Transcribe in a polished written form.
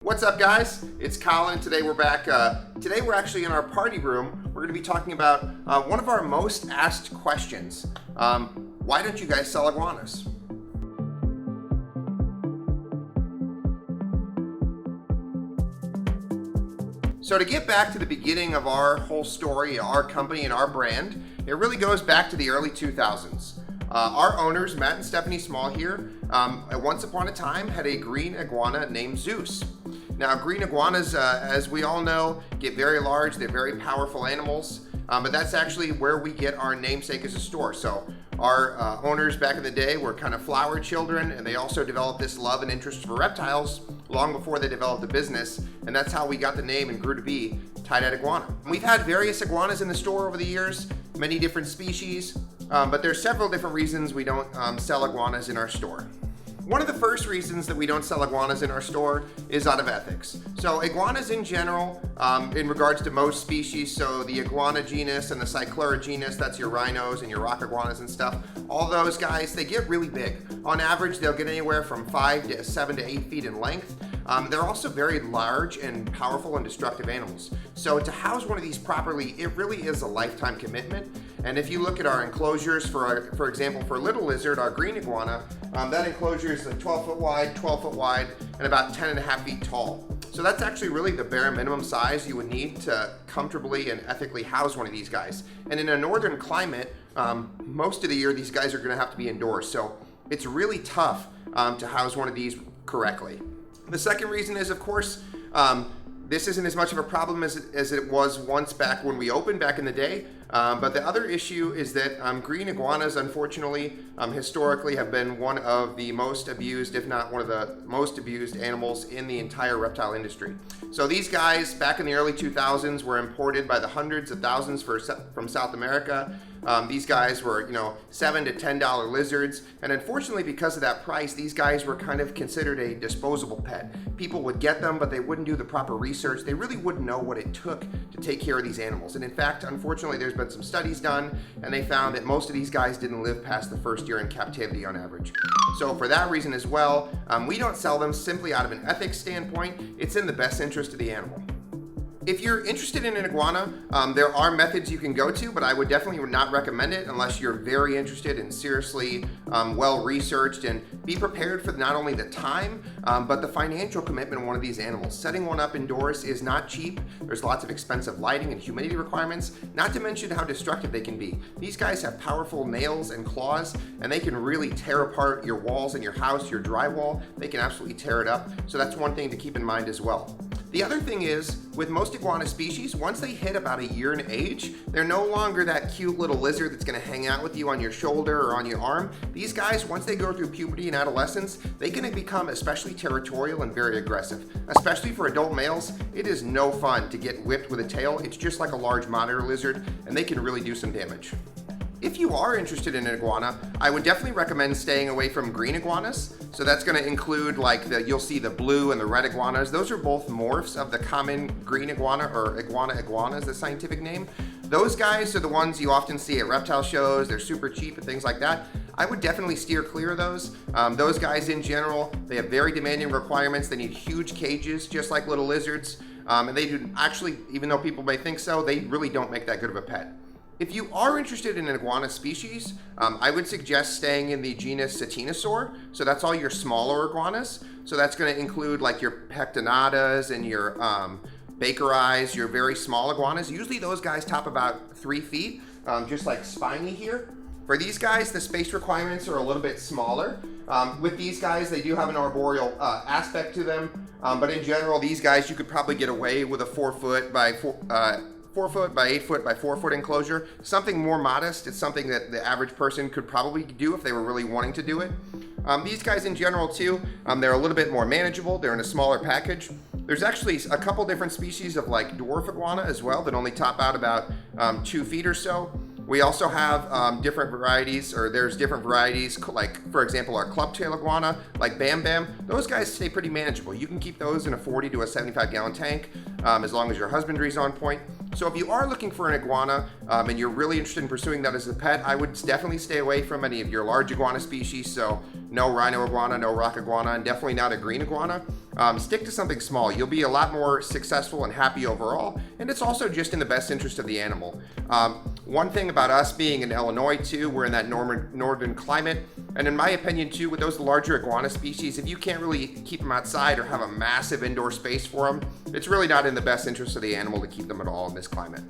What's up, guys? It's Collin. Today we're back. Today we're actually in our party room. We're going to be talking about one of our most asked questions. Why don't you guys sell iguanas? So to get back to the beginning of our whole story, our company and our brand, it really goes back to the early 2000s. Our owners, Matt and Stephanie Small here, once upon a time had a green iguana named Zeus. Now, green iguanas, as we all know, get very large. They're very powerful animals, but that's actually where we get our namesake as a store. So our owners back in the day were kind of flower children, and they also developed this love and interest for reptiles long before they developed a business, and that's how we got the name and grew to be Tye-Dyed Iguana. We've had various iguanas in the store over the years, many different species, but there's several different reasons we don't sell iguanas in our store. One of the first reasons that we don't sell iguanas in our store is out of ethics. So iguanas in general, in regards to most species, so the iguana genus and the cyclura genus, that's your rhinos and your rock iguanas and stuff, all those guys, they get really big. On average, they'll get anywhere from 5 to 7 to 8 feet in length. They're also very large and powerful and destructive animals. So to house one of these properly, it really is a lifetime commitment. And if you look at our enclosures, for example, for little lizard, our green iguana, that enclosure is 12 foot wide, and about 10.5 feet tall. So that's actually really the bare minimum size you would need to comfortably and ethically house one of these guys. And in a northern climate, most of the year these guys are going to have to be indoors. So it's really tough to house one of these correctly. The second reason is, of course, this isn't as much of a problem as it was once back when we opened back in the day. But the other issue is that green iguanas, unfortunately, historically have been one of the most abused, if not one of the most abused animals in the entire reptile industry. So these guys, back in the early 2000s, were imported by the hundreds of thousands from South America. These guys were, $7 to $10 lizards, and unfortunately, because of that price, these guys were kind of considered a disposable pet. People would get them, but they wouldn't do the proper research. They really wouldn't know what it took to take care of these animals. And in fact, unfortunately, there's been some studies done, and they found that most of these guys didn't live past the first year in captivity on average. So for that reason as well, we don't sell them simply out of an ethics standpoint. It's in the best interest of the animal. If you're interested in an iguana, there are methods you can go to, but I would definitely not recommend it unless you're very interested and seriously well-researched, and be prepared for not only the time, but the financial commitment of one of these animals. Setting one up indoors is not cheap. There's lots of expensive lighting and humidity requirements, not to mention how destructive they can be. These guys have powerful nails and claws, and they can really tear apart your walls in your house, your drywall. They can absolutely tear it up. So that's one thing to keep in mind as well. The other thing is, with most iguana species, once they hit about a year in age, they're no longer that cute little lizard that's going to hang out with you on your shoulder or on your arm. These guys, once they go through puberty and adolescence, they can become especially territorial and very aggressive. Especially for adult males, it is no fun to get whipped with a tail. It's just like a large monitor lizard, and they can really do some damage. If you are interested in an iguana, I would definitely recommend staying away from green iguanas. So that's going to include you'll see the blue and the red iguanas. Those are both morphs of the common green iguana, or iguana is the scientific name. Those guys are the ones you often see at reptile shows. They're super cheap and things like that. I would definitely steer clear of those. Those guys in general, they have very demanding requirements. They need huge cages, just like little lizards. And they do actually, even though people may think so, they really don't make that good of a pet. If you are interested in an iguana species, I would suggest staying in the genus Satinosaur. So that's all your smaller iguanas. So that's going to include like your pectinatas and your baker eyes, your very small iguanas. Usually those guys top about 3 feet, just like Spiny here. For these guys, the space requirements are a little bit smaller. With these guys, they do have an arboreal aspect to them. But in general, these guys, you could probably get away with a 4 foot by 4 foot by 8 foot by 4 foot enclosure. Something more modest. It's something that the average person could probably do if they were really wanting to do it. These guys in general too, they're a little bit more manageable. They're in a smaller package. There's actually a couple different species of like dwarf iguana as well that only top out about 2 feet or so. We also have different varieties, or there's different varieties, like for example our club-tail iguana, like Bam Bam. Those guys stay pretty manageable. You can keep those in a 40 to a 75-gallon tank as long as your husbandry is on point. So if you are looking for an iguana and you're really interested in pursuing that as a pet, I would definitely stay away from any of your large iguana species. So no rhino iguana, no rock iguana, and definitely not a green iguana. stick to something small. You'll be a lot more successful and happy overall, and it's also just in the best interest of the animal. One thing about us being in Illinois too, we're in that northern climate, and in my opinion too, with those larger iguana species, if you can't really keep them outside or have a massive indoor space for them, it's really not in the best interest of the animal to keep them at all in this climate.